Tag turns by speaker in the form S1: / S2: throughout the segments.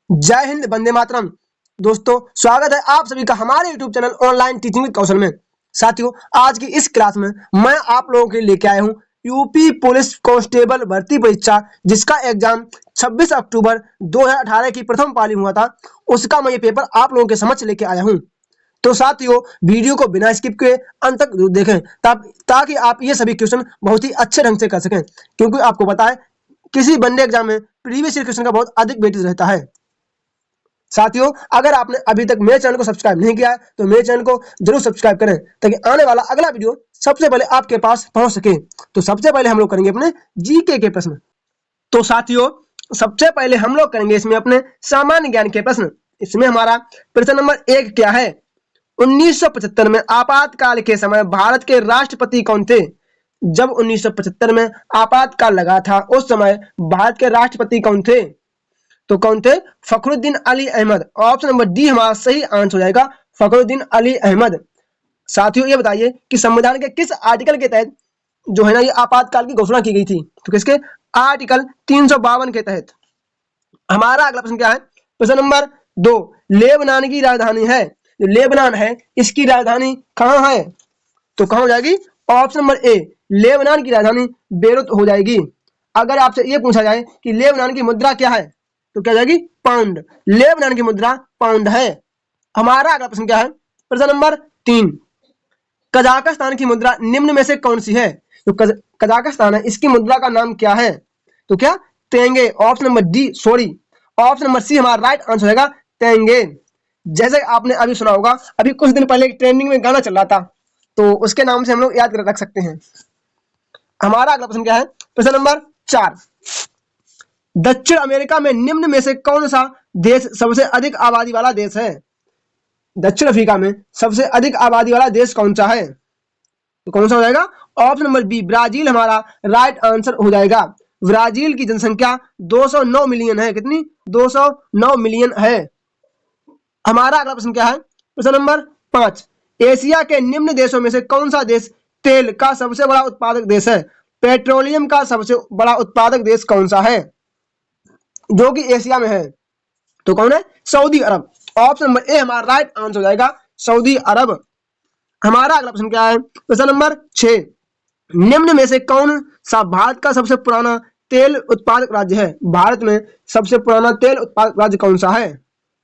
S1: जय हिंद, वंदे मातरम। दोस्तों, स्वागत है आप सभी का हमारे YouTube channel online teaching with Kaushal में। साथियों, आज की इस क्लास में मैं आप लोगों के लिए लेके आया हूं यूपी पुलिस कांस्टेबल भर्ती परीक्षा, जिसका एग्जाम 26 अक्टूबर 2018 की प्रथम पाली हुआ था। उसका मैं ये पेपर आप लोगों के समक्ष लेके आया हूं। तो साथियों, वीडियो को बिना स्किप किए अंत तक जरूर देखें ताकि आप ये सभी क्वेश्चन बहुत ही अच्छे ढंग से कर सकें, क्योंकि आपको पता है किसी वनडे एग्जाम में प्रीवियस ईयर क्वेश्चन का बहुत अधिक वेटेज रहता है। साथियों, अगर आपने अभी तक मेरे चैनल को सब्सक्राइब नहीं किया है तो मेरे चैनल को जरूर सब्सक्राइब करें ताकि आने वाला अगला वीडियो सबसे पहले आपके पास पहुंच सके। तो सबसे पहले हम लोग करेंगे अपने जीके के प्रश्न। तो साथियों, सबसे पहले हम लोग करेंगे इसमें अपने सामान्य ज्ञान के प्रश्न। इसमें हमारा प्रश्न नंबर 1 क्या है? 1975 में आपातकाल के समय भारत के राष्ट्रपति कौन थे? जब 1975 में आपातकाल लगा था उस समय भारत के राष्ट्रपति कौन थे? तो कौन थे? Fakhruddin Ali Ahmed. Option number D हमारा सही आंसर हो जाएगा, फखरुद्दीन अली अहमद। साथियों, ये बताइए कि संविधान के किस आर्टिकल के तहत जो है ना ये आपातकाल की घोषणा की गई थी? तो किसके? आर्टिकल 352 के तहत। हमारा अगला प्रश्न क्या है? प्रश्न नंबर 2, लेबनान की राजधानी है, जो लेबनान है इसकी राजधानी कहाँ है? तो कहाँ हो जाएगी? ऑप्शन नंबर ए, लेबनान की राजधानी बेरूत हो जाएगी। अगर आपसे ये पूछा जाए कि लेबनान की मुद्रा क्या है, तो क्या जाएगी? पाउंड। लेबनान की मुद्रा पाउंड है। हमारा अगला प्रश्न क्या है? प्रश्न नंबर 3, कजाकिस्तान की मुद्रा निम्न में से कौन सी है? तो कजाकिस्तान है इसकी मुद्रा का नाम क्या है? तो क्या? तेंगे। Option number D, sorry, option number C हमारा राइट आंसर होगा, तेंगे। जैसे आपने अभी सुना होगा, अभी कुछ दिन पहले ट्रेंडिंग में गाना चल रहा था, तो उसके नाम से हम लोग याद रख सकते हैं। हमारा अगला प्रश्न क्या है? प्रश्न नंबर 4, दक्षिण अमेरिका में निम्न में से कौन सा देश सबसे अधिक आबादी वाला देश है? दक्षिण अफ्रीका में सबसे अधिक आबादी वाला देश कौन सा है? तो कौन सा हो जाएगा? ऑप्शन नंबर बी, ब्राजील हमारा राइट आंसर हो जाएगा। ब्राजील की जनसंख्या 209 मिलियन है। कितनी? 209 मिलियन है। हमारा अगला प्रश्न क्या है? प्रश्न नंबर 5, एशिया के निम्न देशों में से कौन सा देश तेल का सबसे बड़ा उत्पादक देश है? पेट्रोलियम का सबसे बड़ा उत्पादक देश कौन सा है जो कि एशिया में है? तो कौन है? Saudi Arab. Option number A हमारा राइट आंसर हो जाएगा, सऊदी अरब। हमारा अगला प्रश्न क्या है? प्रश्न नंबर 6, निम्न में से कौन सा भारत का सबसे पुराना तेल उत्पादक राज्य है? भारत में सबसे पुराना तेल उत्पादक राज्य कौन सा है?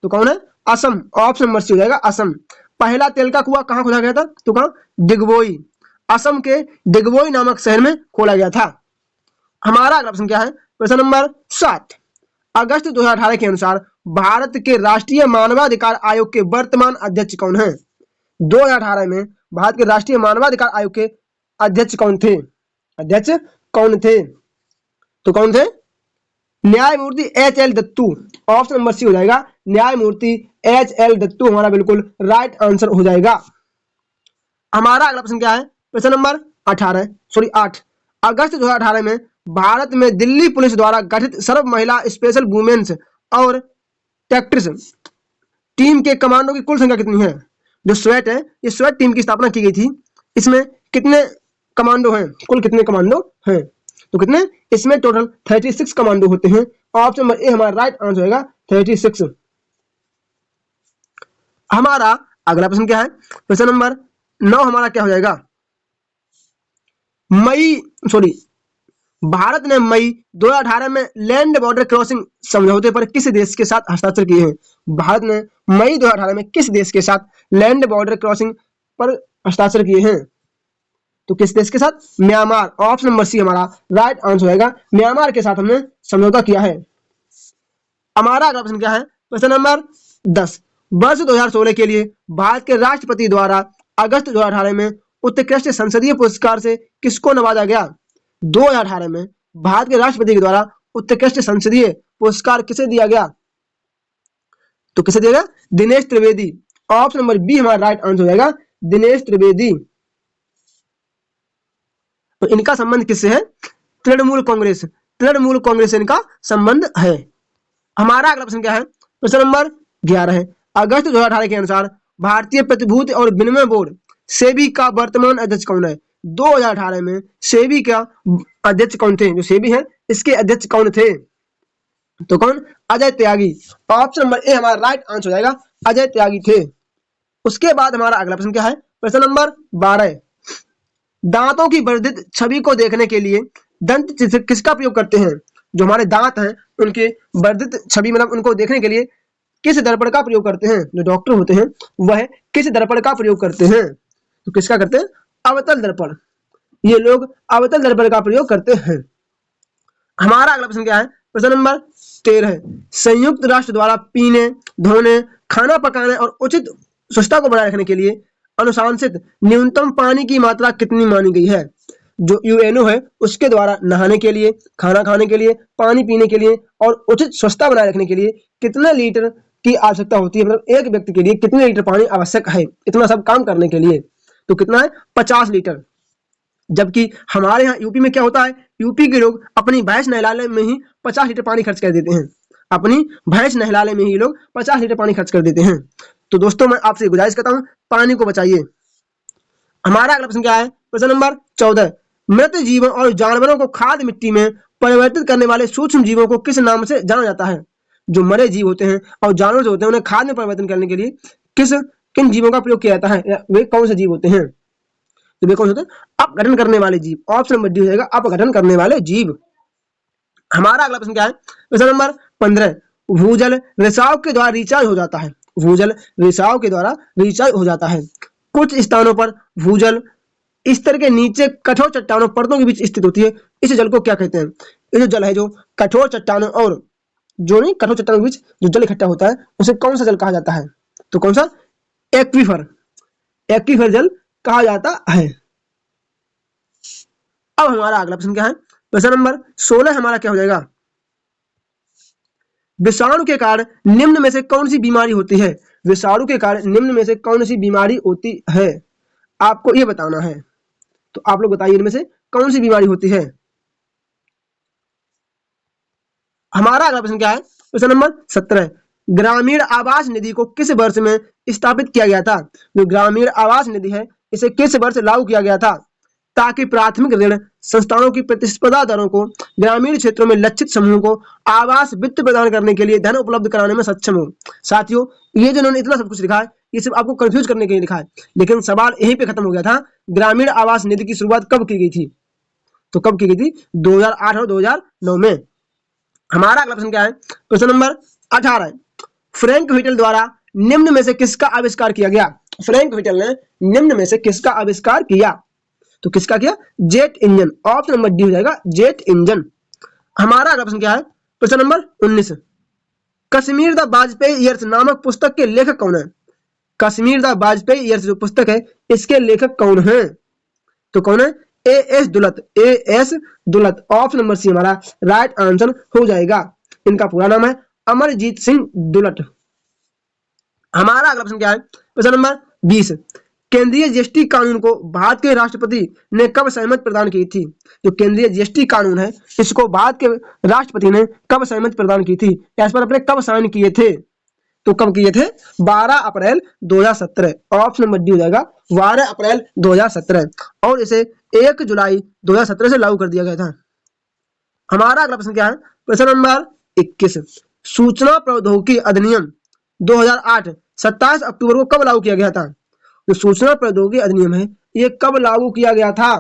S1: तो कौन है? असम। ऑप्शन नंबर सी हो जाएगा, असम। पहला तेल का कुआं कहाँ खोदा गया था? तो कहाँ? डिगबोई। असम के डिगबोई नामक शहर में खोला गया था। हमारा अगला प्रश्न क्या है? प्रश्न नंबर 7, अगस्त 2018 के अनुसार भारत के राष्ट्रीय मानवाधिकार आयोग के वर्तमान अध्यक्ष कौन है? 2018 में भारत के राष्ट्रीय मानवाधिकार आयोग के अध्यक्ष कौन थे? अध्यक्ष कौन थे? तो कौन थे? न्यायमूर्ति H L. Dattu. Option number C हो जाएगा, न्यायमूर्ति एच.एल. दत्तू हमारा बिल्कुल राइट आंसर हो जाएगा। हमारा अगला प्रश्न क्या है? प्रश्न नंबर 8, अगस्त 2018 में भारत में दिल्ली पुलिस द्वारा गठित सर्व महिला स्पेशल वुमेन्स और टैक्टिक्स टीम के कमांडो की कुल संख्या कितनी है? जो स्वेट है, ये स्वेट टीम की स्थापना की गई थी। इसमें कितने कमांडो हैं? कुल कितने कमांडो हैं? तो कितने? इसमें टोटल 36 कमांडो होते हैं। ऑप्शन नंबर ए हमारा राइट आंसर होगा 36। हमारा अगला प्रश्न क्या है? प्रश्न नंबर 9 हमारा क्या हो जाएगा? भारत ने मई 2018 में लैंड बॉर्डर क्रॉसिंग समझौते पर किस देश के साथ हस्ताक्षर किए हैं? भारत ने मई 2018 में किस देश के साथ लैंड बॉर्डर क्रॉसिंग पर हस्ताक्षर किए हैं? तो किस देश के साथ? म्यांमार। ऑप्शन नंबर सी हमारा राइट आंसर होगा, म्यांमार के साथ हमने समझौता किया है। हमारा अगला प्रश्न क्या है? प्रश्न नंबर 10, वर्ष 2016 के लिए भारत के राष्ट्रपति द्वारा अगस्त 2018 में उत्कृष्ट संसदीय पुरस्कार से किसको नवाजा गया? 2018 में भारत के राष्ट्रपति के द्वारा उत्कृष्ट संसदीय पुरस्कार किसे दिया गया? तो किसे दिया गया? Dinesh Trivedi. Option number B हमारा राइट आंसर हो जाएगा, दिनेश त्रिवेदी। तो इनका संबंध किससे है? तृणमूल कांग्रेस। तृणमूल कांग्रेस से इनका संबंध है। हमारा अगला प्रश्न क्या है? प्रश्न नंबर 11 है, अगस्त 2018 के अनुसार भारतीय प्रतिभूति और विनिमय बोर्ड सेबी का वर्तमान अध्यक्ष कौन है? 2018 में सेबी का अध्यक्ष कौन थे? जो सेबी है इसके अध्यक्ष कौन थे? तो कौन? Ajay Tyagi. Option number A हमारा राइट आंसर हो जाएगा, अजय त्यागी थे। उसके बाद हमारा अगला प्रश्न क्या है? प्रश्न नंबर 12, दांतों की वर्धित छवि को देखने के लिए दंत चिकित्सक किसका प्रयोग करते हैं? जो हमारे दांत हैं उनके वर्धित छवि मतलब उनको देखने के लिए किस दर्पण का प्रयोग करते हैं? जो डॉक्टर होते हैं वह किस दर्पण का प्रयोग करते हैं? तो किसका करते हैं? अवतल दर्पण। ये लोग अवतल दर्पण का प्रयोग करते हैं। हमारा अगला प्रश्न क्या है? प्रश्न नंबर 13, संयुक्त राष्ट्र द्वारा पीने, धोने, खाना पकाने और उचित स्वच्छता को बनाए रखने के लिए अनुशंसित न्यूनतम पानी की मात्रा कितनी मानी गई है? जो यूएनओ है उसके द्वारा नहाने के लिए, खाना खाने के लिए, पानी पीने के लिए और उचित स्वच्छता बनाए रखने के लिए कितने लीटर की आवश्यकता होती है? मतलब एक व्यक्ति के लिए कितने लीटर पानी आवश्यक है इतना सब काम करने के लिए? तो कितना है? 50 लीटर। जबकि हमारे यहाँ यूपी में क्या होता है? यूपी के लोग अपनी भैंस नहलाने में ही 50 लीटर पानी खर्च कर देते हैं। अपनी भैंस नहलाने में ही लोग 50 लीटर पानी खर्च कर देते हैं। तो दोस्तों मैं आपसे गुजारिश करता हूं, पानी को बचाइए। हमारा अगला प्रश्न क्या है? प्रश्न नंबर 14, मृत जीवों और जानवरों को खाद्य मिट्टी में परिवर्तित करने वाले सूक्ष्म जीवों को किस नाम से जाना जाता है? जो मरे जीव होते हैं और जानवर जो होते हैं उन्हें खाद्य में परिवर्तन करने के लिए किन जीवों का प्रयोग किया जाता है? वे कौन से जीव होते हैं? तो वे कौन होते हैं? अपघटन करने वाले जीव। ऑप्शन नंबर डी हो जाएगा, अपघटन करने वाले जीव। हमारा अगला प्रश्न क्या है? प्रश्न नंबर 15, भूजल रिसाव के द्वारा रिचार्ज हो जाता है। भूजल रिसाव के द्वारा रिचार्ज हो जाता है। कुछ स्थानों पर भूजल स्तर के नीचे कठोर चट्टानों परतों के बीच स्थित होती है। इस जल को क्या कहते हैं? ये जो जल है जो कठोर चट्टानों और जो नहीं कठोर चट्टानों के बीच जो जल इकट्ठा होता है उसे कौन सा जल कहा जाता है? तो कौन सा? एक्वीफर। एक्वीफर जल कहा जाता है। अब हमारा अगला प्रश्न क्या है? प्रश्न नंबर 16 हमारा क्या हो जाएगा? विषाणु के कारण निम्न में से कौन सी बीमारी होती है? विषाणु के कारण निम्न में से कौन सी बीमारी होती है? आपको यह बताना है। तो आप लोग बताइए इनमें से कौन सी बीमारी होती है? हमारा अगला प्रश्न क्या है? प्रश्न नंबर 17, ग्रामीण आवास निधि को किस वर्ष में स्थापित किया गया था? जो ग्रामीण आवास निधि है इसे किस वर्ष लागू किया गया था ताकि प्राथमिक ऋण संस्थानों की प्रतिस्पर्धा दरों को ग्रामीण क्षेत्रों में लक्षित समूहों को आवास वित्त प्रदान करने के लिए धन उपलब्ध कराने में सक्षम हो? साथियों ये जो इन्होंने इतना सब कुछ लिखा है ये सब आपको कंफ्यूज करने के लिए लिखा है, लेकिन सवाल यहीं पे खत्म हो गया था। ग्रामीण आवास निधि की शुरुआत कब की गई थी? तो कब की गई थी? 2008 और 2009 में। हमारा अगला प्रश्न क्या है? प्रश्न नंबर 18, फ्रैंक व्हिटल द्वारा निम्न में से किसका आविष्कार किया गया? फ्रैंक व्हिटल ने निम्न में से किसका आविष्कार किया? तो किसका किया? Jet engine. Option number D हो जाएगा, जेट इंजन। हमारा अगला प्रश्न क्या है? प्रश्न number 19, Kashmir the Vajpayee years नामक पुस्तक के लेखक कौन है? कश्मीर द वाजपेयी ईयर्स जो पुस्तक है इसके लेखक कौन है? तो कौन है? AS Dulat. AS Dulat. Option number C हमारा राइट आंसर हो जाएगा। इनका पूरा नाम है अमरजीत सिंह दुलट। हमारा अगला प्रश्न क्या है? प्रश्न नंबर 20, केंद्रीय जीएसटी कानून को भारत के राष्ट्रपति ने कब सहमति प्रदान की थी? जो केंद्रीय जीएसटी कानून है इसको भारत के राष्ट्रपति ने कब सहमति प्रदान की थी? इस पर अपने कब साइन किए थे? तो कब किए थे? 12 अप्रैल 2017। ऑप्शन नंबर डी हो जाएगा 12 अप्रैल 2017 और इसे 1 जुलाई 2017 से लागू कर दिया गया था। हमारा अगला प्रश्न क्या है? प्रश्न नंबर 21, सूचना प्रौद्योगिकी अधिनियम 2008 27 अक्टूबर को कब लागू किया गया था? जो सूचना प्रौद्योगिकी अधिनियम है ये कब लागू किया गया था?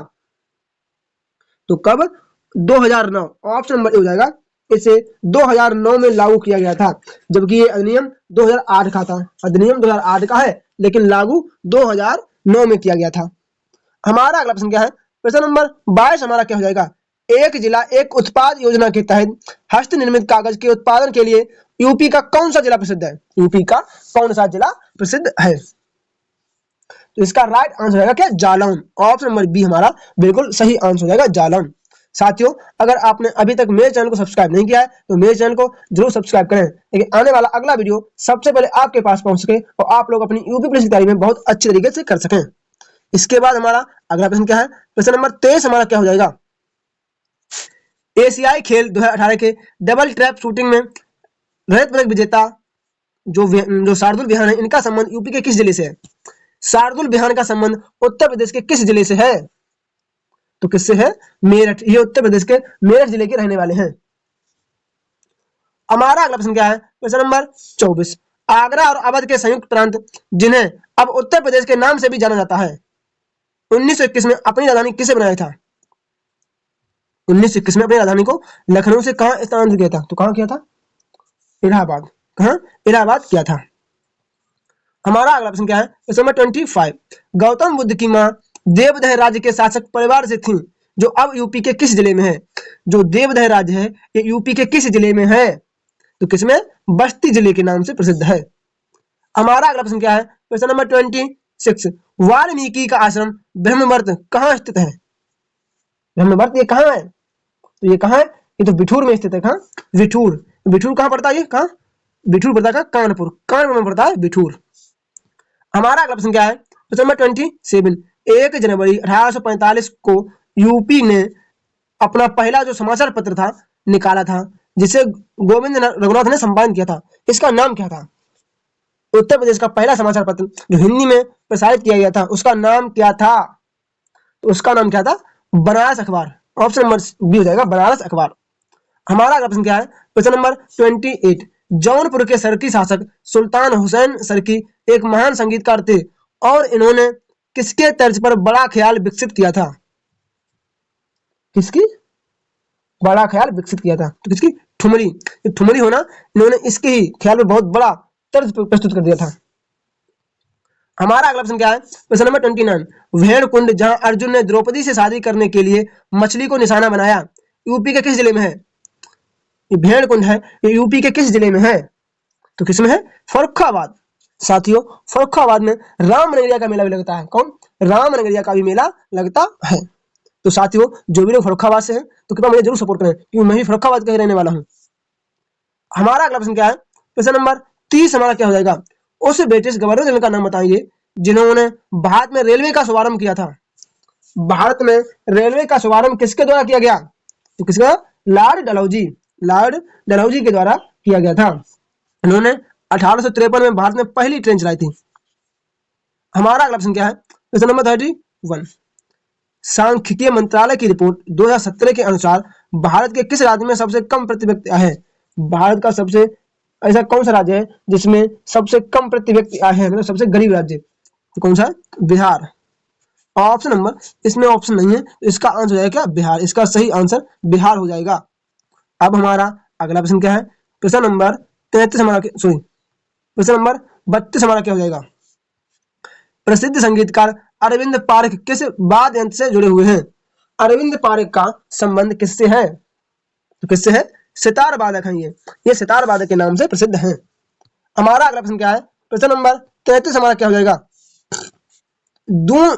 S1: तो कब? 2009। ऑप्शन नंबर ए हो जाएगा, इसे 2009 में लागू किया गया था, जबकि ये अधिनियम 2008 का था। अधिनियम 2008 का है लेकिन लागू 2009 में किया गया था। हमारा अगला प्रश्न क्या है? प्रश्न नंबर 22 हमारा क्या हो जाएगा? एक जिला एक उत्पाद योजना के तहत हस्त निर्मित कागज के उत्पादन के लिए यूपी का कौन सा जिला प्रसिद्ध है? यूपी का कौन सा जिला प्रसिद्ध है? तो इसका राइट आंसर हो जाएगा क्या? जालौन। ऑप्शन नंबर बी हमारा बिल्कुल सही आंसर हो जाएगा, जालौन। साथियों अगर आपने अभी तक मेरे चैनल को सब्सक्राइब नहीं किया है तो मेरे चैनल को जरूर सब्सक्राइब करें, लेकिन आने वाला अगला वीडियो सबसे पहले आपके पास पहुंच सके और आप लोग अपनी यूपी पुलिस की तैयारी में बहुत अच्छी तरीके से कर सकें। इसके बाद हमारा अगला प्रश्न क्या है? प्रश्न नंबर 23 हमारा क्या हो जाएगा? एशियाई खेल 2018 के डबल ट्रैप शूटिंग में रजत पदक विजेता जो शार्दुल विहान है इनका संबंध यूपी के किस जिले से है? शार्दुल विहान का संबंध उत्तर प्रदेश के किस जिले से है? तो किससे है? मेरठ। ये उत्तर प्रदेश के मेरठ जिले के रहने वाले हैं। हमारा अगला प्रश्न क्या है, क्वेश्चन नंबर 24। आगरा और अवध के संयुक्त प्रांत जिन्हें अब उत्तर प्रदेश के नाम से भी जाना जाता है, 1921 में अपनी राजधानी किसे बनाया था? 1921 में अपनी राजधानी को लखनऊ से कहां स्थानांतरित किया था? तो कहां किया था? इलाहाबाद। कहां? इलाहाबाद किया था। हमारा अगला प्रश्न क्या है, क्वेश्चन नंबर 25। गौतम बुद्ध की मां देवदह राज्य के शासक परिवार से थी जो अब यूपी के किस जिले में है? जो देवदह राज्य है ये यूपी के किस जिले में है? तो किसमें? बस्ती जिले के नाम से प्रसिद्ध है। हमारा अगला प्रश्न क्या है, क्वेश्चन नंबर 26। वाल्मीकि का आश्रम ब्रह्मवर्त कहाँ स्थित है? ब्रह्मवर्त ये कहाँ है? तो ये कहाँ है? ये तो बिठूर में स्थित है। कहाँ? बिठूर। बिठूर कहाँ पड़ता है? ये कहाँ? बिठूर पड़ता है कानपुर। कानपुर में पड़ता है बिठूर। हमारा अगला प्रश्न क्या है, क्वेश्चन नंबर 27। 1 जनवरी 1845 को यूपी ने अपना पहला जो समाचार पत्र था निकाला था जिसे गोविंद रघुनाथ ने संपादन किया था, इसका नाम क्या था? उत्तर प्रदेश का पहला समाचार पत्र जो हिंदी में प्रसारित किया गया था उसका नाम क्या था? तो उसका नाम क्या था? बनारस अखबार। ऑप्शन नंबर बी हो जाएगा, बनारस अखबार। हमारा अगला प्रश्न क्या है, क्वेश्चन नंबर 28। जौनपुर के सरकी शासक सुल्तान हुसैन सरकी एक महान संगीतकार थे और इन्होंने किसके तर्ज पर बड़ा ख्याल विकसित किया था? किसकी? बड़ा ख्याल विकसित किया था। तो किसकी? ठुमरी। ठुमरी होना, इन्होंने इसके ही ख्याल में बहुत बड़ा तर्ज प्रस्तुत कर दिया था। हमारा अगला प्रश्न क्या है, क्वेश्चन नंबर 29। भेड़ कुंड जहां अर्जुन ने द्रौपदी से शादी करने के लिए मछली को निशाना बनाया, यूपी के किस जिले में है? ये भेड़ कुंड है, ये यूपी के किस जिले में है? तो किसमें है? फर्रुखाबाद। साथियों, फर्रुखाबाद में रामनगरिया का मेला भी लगता है। कौन? रामनगरिया का भी मेला लगता है। तो साथियों, जो भी लोग फर्रुखाबाद से हैं तो कृपया मुझे जरूर सपोर्ट करें क्योंकि मैं भी फर्रुखाबाद का ही रहने वाला हूँ। हमारा अगला प्रश्न क्या है, क्वेश्चन नंबर 30 हमारा क्या हो जाएगा, उस ब्रिटिश गवर्नर जनरल का नाम बताइए जिन्होंने भारत में रेलवे का शुभारंभ किया था। भारत में रेलवे का शुभारंभ किसके द्वारा किया गया? तो किसका? लॉर्ड डलहौजी। लॉर्ड डलहौजी के द्वारा किया गया था। इन्होंने 1853 में भारत में पहली ट्रेन चलाई थी। हमारा अगला प्रश्न क्या है, क्वेश्चन नंबर 31। सांख्यिकीय मंत्रालय की रिपोर्ट 2017 के अनुसार भारत के किस राज्य में सबसे कम प्रति व्यक्ति आय है? भारत का सबसे ऐसा कौन सा राज्य है जिसमें सबसे कम प्रति व्यक्ति आय है, मतलब सबसे गरीब राज्य? तो कौन सा है? बिहार। ऑप्शन नंबर, इसमें ऑप्शन नहीं है, इसका आंसर हो जाएगा क्या? बिहार। इसका सही आंसर बिहार हो जाएगा। अब हमारा अगला प्रश्न क्या है, प्रश्न नंबर 33 हमारा प्रश्न नंबर 32 हमारा क्या हो जाएगा, प्रसिद्ध संगीतकार अरविंद पारेख किस वाद्य यंत्र से जुड़े हुए हैं? अरविंद पारेख का संबंध किससे है? तो किससे है? सितार वादक हैं ये सितार वादक के नाम से प्रसिद्ध हैं। हमारा अगला प्रश्न क्या है, प्रश्न नंबर 33 हमारा क्या हो जाएगा, जून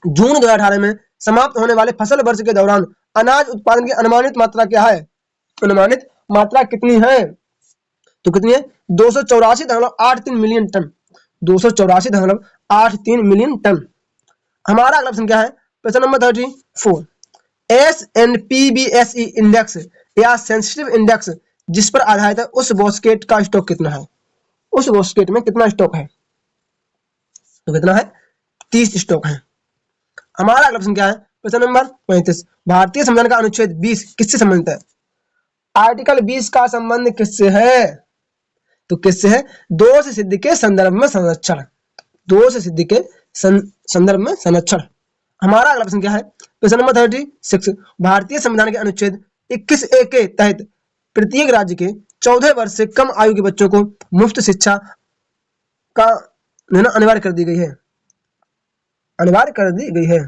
S1: 2018 में समाप्त होने वाले फसल वर्ष के दौरान अनाज उत्पादन की अनुमानित मात्रा क्या है? अनुमानित मात्रा कितनी है? तो कितनी है? 284.83 मिलियन टन। 284.83 million ton. हमारा अगला प्रश्न क्या है, प्रश्न नंबर 34। SNPBSE इंडेक्स या सेंसिटिव इंडेक्स जिस पर आधारित है उस बॉस्केट का स्टॉक कितना है? उस बॉस्केट में कितना स्टॉक है? तो कितना है? 30 स्टॉक है। हमारा अगला प्रश्न क्या है, प्रश्न नंबर 35। भारतीय संविधान का अनुच्छेद 20 किससे संबंधित है? आर्टिकल 20 का संबंध किससे है? तो किससे है? दोष सिद्धि के संदर्भ में संरक्षण। दोष सिद्धि के संदर्भ में संरक्षण। हमारा अगला प्रश्न क्या है, प्रश्न नंबर 36। भारतीय संविधान के अनुच्छेद 21A के तहत प्रत्येक राज्य के 14 वर्ष से कम आयु के बच्चों को मुफ्त शिक्षा का अनिवार्य कर दी गई है। अनिवार्य कर दी गई है।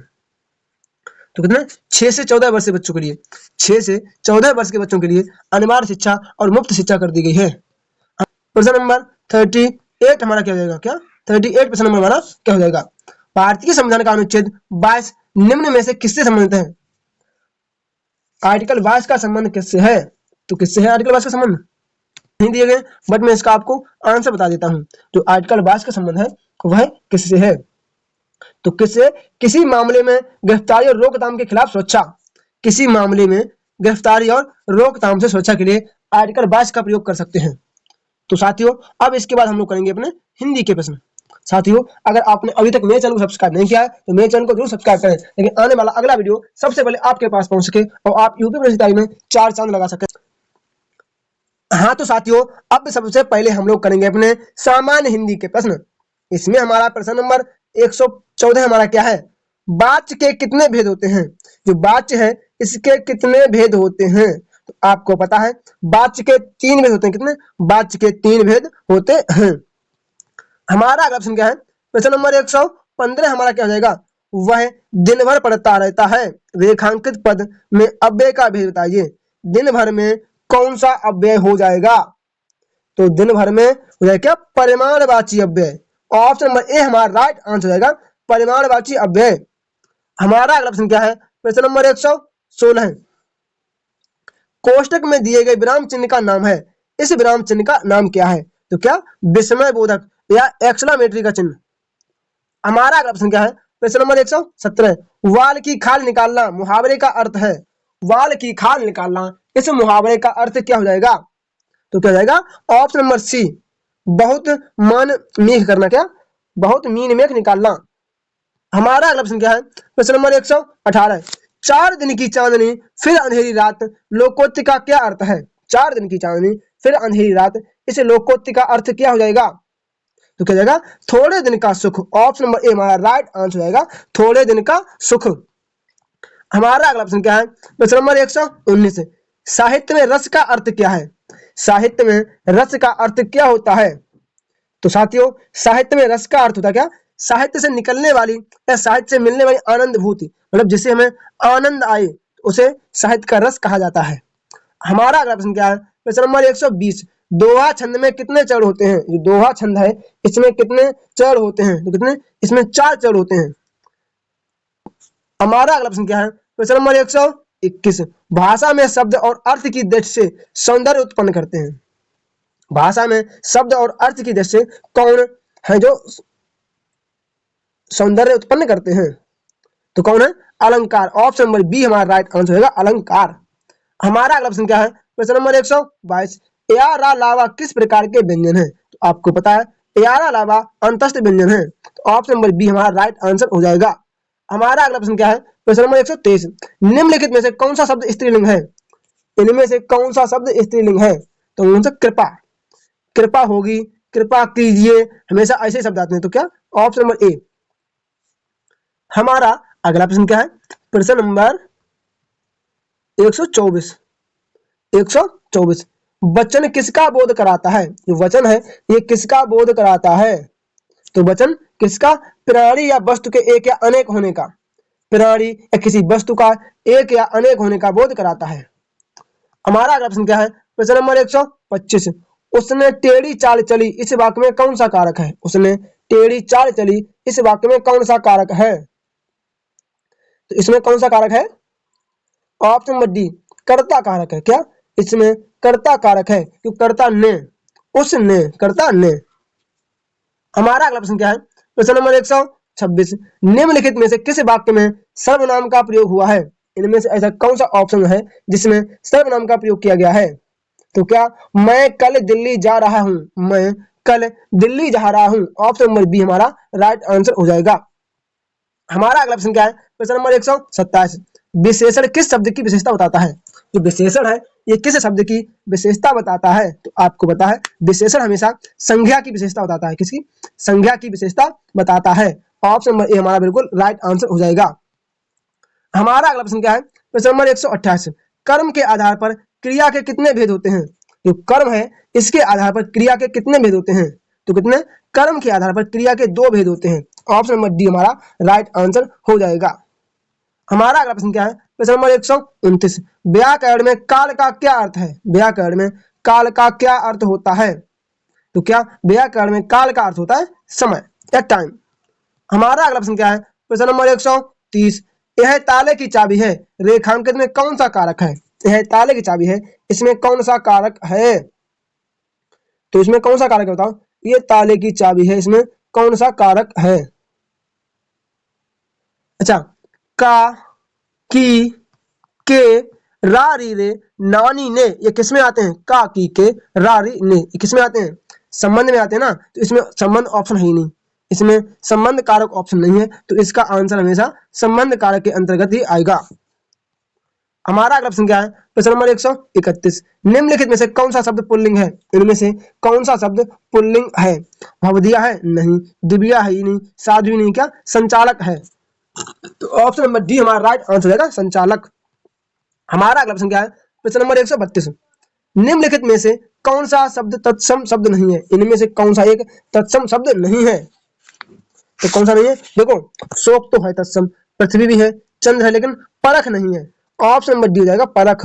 S1: तो कितने? 6 से 14 वर्ष के बच्चों के लिए, 6 से 14 वर्ष के बच्चों के लिए अनिवार्य शिक्षा और मुफ्त शिक्षा कर दी गई है। प्रश्न नंबर 38 हमारा क्या हो जाएगा, क्या 38 प्रश्न नंबर हमारा क्या हो जाएगा, भारतीय संविधान का अनुच्छेद 22 निम्न में से किससे संबंधित है? आर्टिकल 22 का संबंध किससे है? तो किससे है आर्टिकल 22 का संबंध? नहीं दिए गए, बट मैं इसका आपको आंसर बता देता हूं। जो आर्टिकल 22 का संबंध है वह किससे है? तो किससे? किसी मामले में गिरफ्तारी और रोकथाम के खिलाफ सुरक्षा। किसी मामले में गिरफ्तारी और रोकथाम से सुरक्षा के लिए आर्टिकल 22 का प्रयोग कर सकते हैं। तो साथियों, अब इसके बाद हम लोग करेंगे अपने हिंदी के प्रश्न। साथियों, अगर आपने अभी तक मेरे चैनल को सब्सक्राइब नहीं किया है तो मेरे चैनल को जरूर सब्सक्राइब करें, लेकिन आने वाला अगला वीडियो सबसे पहले आपके पास पहुंच सके और आप यूपी पुलिस तैयारी में 4 चांद लगा सके। हाँ तो साथियों, अब सबसे पहले हम लोग करेंगे अपने सामान्य हिंदी के प्रश्न। इसमें हमारा प्रश्न नंबर 114 हमारा क्या है, वाच्य के कितने भेद होते हैं। जो वाच्य है इसके कितने भेद होते हैं, तो आपको पता है वाच्य के 3 भेद होते हैं। कितने? वाच्य के 3 भेद होते हैं। हमारा अगला प्रश्न क्या है, प्रश्न नंबर 115 हमारा क्या हो जाएगा, वह दिन भर पढ़ता रहता है, रेखांकित पद में अव्यय का भेद बताइए। दिन भर में कौन सा अव्यय हो जाएगा, तो दिन भर में हो जाएगा क्या, परिमाणवाची अव्यय। ऑप्शन नंबर ए हमारा राइट आंसर हो जाएगा, परिमाणवाची अव्यय। हमारा अगला प्रश्न क्या है, प्रश्न नंबर 116, कोष्टक में दिए गए विराम चिन्ह का नाम है, इस विराम चिन्ह का नाम क्या है, तो क्या विस्मय बोधक या एक्सक्लेमेटरी का चिन्ह। हमारा अगला प्रश्न क्या है, प्रश्न नंबर 117, वाल की खाल निकालना मुहावरे का अर्थ है। वाल की खाल निकालना इस मुहावरे का अर्थ क्या हो जाएगा, तो क्या हो जाएगा, ऑप्शन नंबर सी, बहुत मन मेघ करना, क्या बहुत मीन मेघ निकालना। हमारा अगला प्रश्न क्या है, प्रश्न नंबर 118, 4 दिन की चांदनी फिर अंधेरी रात, लोकोक्ति का क्या अर्थ है। 4 दिन की चांदनी फिर अंधेरी रात, इस लोकोक्ति का अर्थ क्या हो जाएगा, तो क्या जाएगा, थोड़े दिन का सुख। ऑप्शन नंबर ए हमारा राइट आंसर हो जाएगा, थोड़े दिन का सुख। हमारा अगला प्रश्न क्या है, प्रश्न नंबर 119, साहित्य में रस का अर्थ क्या है। साहित्य में रस का अर्थ क्या होता है, तो साथियों साहित्य में रस का अर्थ होता है क्या, साहित्य से निकलने वाली या साहित्य से मिलने वाली आनंद भूति, मतलब जिसे हमें आनंद आए उसे साहित्य का रस कहा जाता है। हमारा अगला प्रश्न क्या है, प्रश्न नंबर 120, दोहा छंद में कितने चरण होते हैं। जो दोहा छंद है इसमें कितने चरण होते हैं, तो कितने, इसमें 4 चरण होते हैं। हमारा अगला प्रश्न क्या है, प्रश्न नंबर 121, भाषा में शब्द और अर्थ की दृष्टि से सौंदर्य उत्पन्न करते हैं। भाषा में शब्द और अर्थ की दृष्टि से कौन है जो सौंदर्य उत्पन्न करते हैं, तो कौन है, अलंकार। ऑप्शन नंबर बी हमारा राइट आंसर होगा, अलंकार। हमारा अगला प्रश्न क्या है, प्रश्न नंबर 122, यारा लावा किस प्रकार के व्यंजन है, तो आपको पता है यारा लावा अंतस्थ व्यंजन है, तो ऑप्शन नंबर बी हमारा राइट आंसर हो जाएगा। हमारा अगला प्रश्न क्या है, प्रश्न नंबर 123, निम्नलिखित में से कौन सा शब्द स्त्रीलिंग है। इनमें से कौन सा शब्द स्त्रीलिंग है, तो उनसे कृपा, कृपा होगी, कृपा कीजिए, हमेशा ऐसे शब्द आते हैं, तो क्या ऑप्शन नंबर ए। हमारा अगला प्रश्न क्या है, प्रश्न नंबर 124, 124, वचन किसका बोध कराता है। जो वचन है ये किसका बोध कराता है, तो वचन किसका, प्राणी या वस्तु के एक या अनेक होने का, प्राणी या किसी वस्तु का एक या अनेक होने का बोध कराता है। हमारा अगला प्रश्न क्या है, प्रश्न नंबर 125, उसने टेढ़ी चाल चली इस वाक्य में कौन सा कारक है। उसने टेढ़ी चाल चली इस वाक्य में कौन सा कारक है, तो इसमें कौन सा कारक है, ऑप्शन नंबर डी, कर्ता कारक है। क्या इसमें कर्ता कारक है, क्योंकि कर्ता ने, उसने, कर्ता ने। हमारा अगला प्रश्न क्या है, प्रश्न नंबर 126, निम्नलिखित में से किस वाक्य में सर्वनाम का प्रयोग हुआ है। इनमें से ऐसा कौन सा ऑप्शन है जिसमें सर्वनाम का प्रयोग किया गया है, तो क्या मैं कल दिल्ली जा रहा हूं, मैं कल दिल्ली जा रहा हूं। ऑप्शन नंबर बी हमारा राइट आंसर हो जाएगा। हमारा अगला प्रश्न क्या है, प्रश्न नंबर 127, विशेषण किस शब्द की विशेषता बताता है। जो विशेषण है ये किस शब्द की विशेषता बताता है, तो आपको पता है विशेषण हमेशा संज्ञा की विशेषता बताता है। किसकी, संज्ञा की विशेषता बताता है। ऑप्शन नंबर ए हमारा बिल्कुल राइट आंसर हो जाएगा। हमारा अगला प्रश्न क्या है, प्रश्न नंबर 128, कर्म के आधार पर क्रिया के कितने भेद होते हैं। जो कर्म है इसके आधार पर क्रिया के कितने भेद होते हैं, तो कितने, कर्म के आधार पर क्रिया के 2 भेद होते हैं। ऑप्शन नंबर डी हमारा राइट आंसर हो जाएगा। हमारा अगला प्रश्न क्या है, प्रश्न नंबर 129, व्याकरण में काल का क्या अर्थ है। व्याकरण में काल का क्या अर्थ होता है, तो क्या व्याकरण में काल का अर्थ होता है समय या टाइम। हमारा अगला प्रश्न क्या है, प्रश्न नंबर 130, यह ताले की चाबी है, रेखांकित में कौन सा कारक है। यह ताले की चाबी है, इसमें कौन सा कारक है, तो इसमें कौन सा कारक है बताओ। ये ताले की चाबी है, इसमें कौन सा कारक है। अच्छा, का, की, के, रा री रे, नानी ने, ये किसमें आते हैं, का, की, के, रा री ने, ये किसमें आते हैं, संबंध में आते हैं ना। तो इसमें संबंध ऑप्शन है ही नहीं, इसमें संबंध कारक ऑप्शन नहीं है, तो इसका आंसर हमेशा संबंध कारक के अंतर्गत ही आएगा। हमारा अगला प्रश्न क्या है? प्रश्न नंबर 131, निम्नलिखित में से कौन सा शब्द पुल्लिंग है? इनमें से कौन सा शब्द पुल्लिंग है? भवदिया है? नहीं। दिव्या है? नहीं। साध्वी नहीं। क्या? संचालक है। तो ऑप्शन नंबर डी हमारा राइट आंसर होगा, संचालक। हमारा अगला प्रश्न क्या है? प्रश्न नंबर 132, निम्नलिखित में से कौन सा शब्द तत्सम शब्द नहीं है? इनमें से कौन सा एक तत्सम शब्द नहीं है? तो कौन सा नहीं है? देखो, शोक तो है तत्सम, पृथ्वी भी है, चंद्र है, लेकिन परख नहीं है। ऑप्शन नंबर डी हो जाएगा, परख।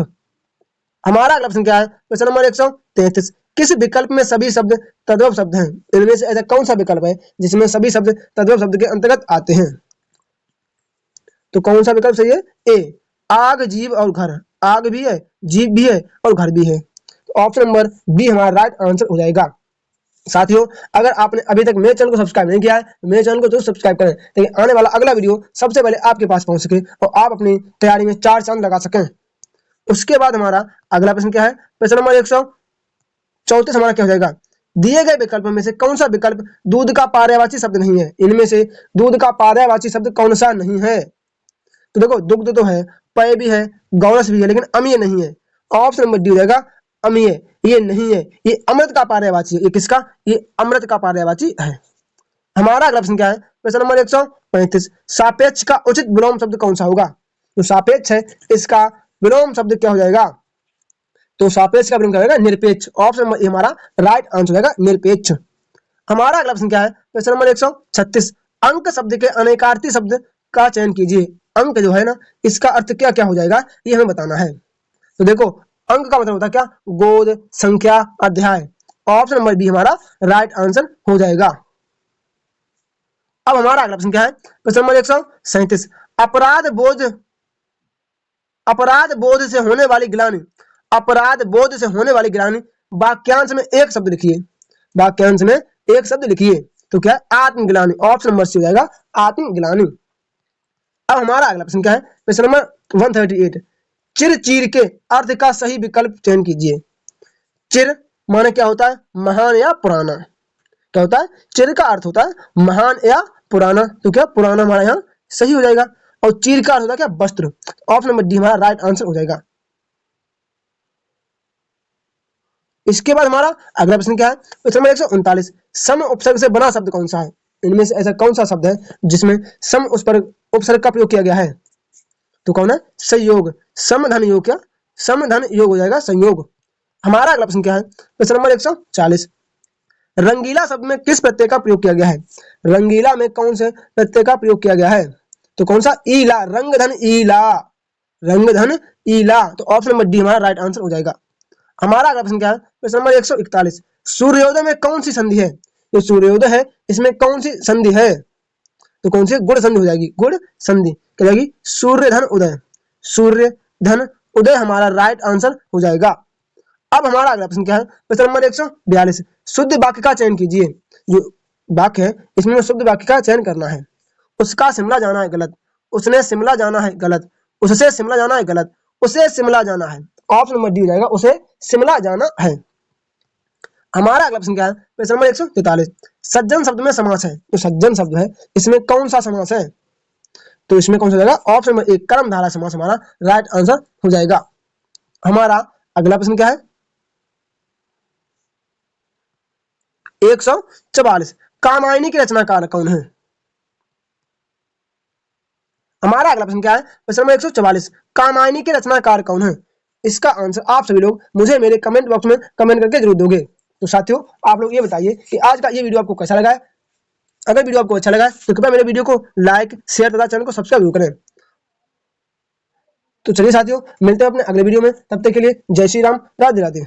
S1: हमारा अगला प्रश्न क्या है? प्रश्न नंबर 133, किस विकल्प में सभी शब्द तद्भव शब्द हैं? इनमें से ऐसा कौन सा विकल्प है जिसमें सभी शब्द तद्भव शब्द के अंतर्गत आते हैं? तो कौन सा विकल्प सही है? ए, आग, जीव और घर। आग भी है, जीव भी है और घर भी है। तो ऑप्शन नंबर बी हमारा राइट आंसर हो जाएगा। साथियों, अगर आपने अभी तक मेरे चैनल को सब्सक्राइब नहीं किया है तो मेरे चैनल को जरूर सब्सक्राइब करें, ताकि आने वाला अगला वीडियो सबसे पहले आपके पास पहुंच सके और आप अपनी तैयारी में 4 चांद लगा सकें। उसके बाद हमारा अगला प्रश्न क्या है? प्रश्न नंबर 134 हमारा क्या हो जाएगा? दिए गए विकल्प में से कौन सा विकल्प दूध का पर्यायवाची शब्द नहीं है? इनमें से दूध का पर्यायवाची शब्द कौन सा नहीं है? तो देखो, दुग्ध तो है, पेय भी है, गौरस भी है, लेकिन अमीय नहीं है। ऑप्शन नंबर डी हो जाएगा, अमीय। ये नहीं है, ये अमृत का पर्यायवाची है। ये किसका? ये अमृत का पर्यायवाची है। हमारा अगला प्रश्न क्या है? प्रश्न नंबर 135, सापेक्ष का उचित विलोम शब्द कौन सा होगा? तो सापेक्ष है, इसका विलोम शब्द क्या हो जाएगा? तो सापेक्ष का विलोम क्या होगा? निरपेक्ष। ऑप्शन नंबर ए हमारा राइट आंसर होगा, निरपेक्ष। हमारा अगला प्रश्न क्या है? प्रश्न नंबर 136, अंक शब्द के अनेकार्थी शब्द का चयन कीजिए। अंक जो है ना, इसका अर्थ क्या क्या हो जाएगा, ये हमें बताना है। तो देखो, अंक का मतलब होता है क्या? गोद, संख्या, अध्याय। ऑप्शन नंबर बी हमारा राइट आंसर हो जाएगा। अब हमारा अगला प्रश्न क्या है? प्रश्न नंबर 137, अपराध बोध से होने वाली ग्लानि, अपराध बोध से होने वाली ग्लानि वाक्यांश में एक शब्द लिखिए। वाक्यांश में एक शब्द लिखिए। तो क्या है? आत्मग्लानि। ऑप्शन नंबर सी हो जाएगा, आत्मग्लानि। अब हमारा अगला प्रश्न क्या है? प्रश्न नंबर 138, चिर चीर के अर्थ का सही विकल्प चयन कीजिए। चिर माने क्या होता है? महान या पुराना। क्या होता है? चिर का अर्थ होता है महान या पुराना। तो क्या पुराना हमारा यहाँ सही हो जाएगा। और चीर का अर्थ होता है क्या? वस्त्र। ऑप्शन नंबर डी हमारा राइट आंसर हो जाएगा। इसके बाद हमारा अगला प्रश्न क्या है? प्रश्न नंबर 139, सम उपसर्ग से बना शब्द कौन सा है? इनमें से ऐसा कौन सा शब्द है जिसमें सम उपसर्ग का प्रयोग किया गया है? तो कौन है? संयोग। समधन योग। क्या? समधन योग हो जाएगा, संयोग। हमारा अगला प्रश्न क्या है? प्रश्न नंबर 140, रंगीला शब्द में किस प्रत्यय का प्रयोग किया गया है? रंगीला में कौन से प्रत्यय का प्रयोग किया गया है? तो कौन सा? ईला। रंगधन ईला। रंगधन ईला। तो ऑप्शन नंबर डी हमारा राइट आंसर हो जाएगा। हमारा अगला प्रश्न क्या है? प्रश्न नंबर 141, सूर्योदय में कौन सी संधि है? जो सूर्योदय है, इसमें कौन सी संधि है? तो कौन सी? गुण संधि हो जाएगी। गुण संधि क्या जाएगी? सूर्य धन उदय। सूर्य धन उदय हमारा राइट आंसर हो जाएगा। अब हमारा अगला प्रश्न क्या है? प्रश्न नंबर 142, शुद्ध वाक्य का चयन कीजिए। जो वाक्य है, इसमें शुद्ध वाक्य का चयन करना है। उसका शिमला जाना है, गलत। उसने शिमला जाना है, गलत। उससे शिमला जाना है, गलत। उसे शिमला जाना है। ऑप्शन नंबर डी हो जाएगा, उसे शिमला जाना है। हमारा अगला प्रश्न क्या है? प्रश्न नंबर 143, सज्जन शब्द में समास है। तो सज्जन शब्द है, इसमें कौन सा समास है? तो इसमें कौन सा जाएगा? ऑप्शन नंबर एक, कर्मधारय समास हमारा राइट आंसर हो जाएगा। हमारा अगला प्रश्न क्या है? 144, कामायनी की रचनाकार कौन है? हमारा अगला प्रश्न क्या है? प्रश्न नंबर 144, कामायनी के रचनाकार कौन है? इसका आंसर आप सभी लोग मुझे मेरे कमेंट बॉक्स में कमेंट करके जरूर दोगे। तो साथियों, आप लोग ये बताइए कि आज का ये वीडियो आपको कैसा लगा है। अगर वीडियो आपको अच्छा लगा है तो कृपया मेरे वीडियो को लाइक, शेयर तथा चैनल को सब्सक्राइब जरूर करें। तो चलिए साथियों, मिलते हैं अपने अगले वीडियो में। तब तक के लिए जय श्री राम, राधे राधे।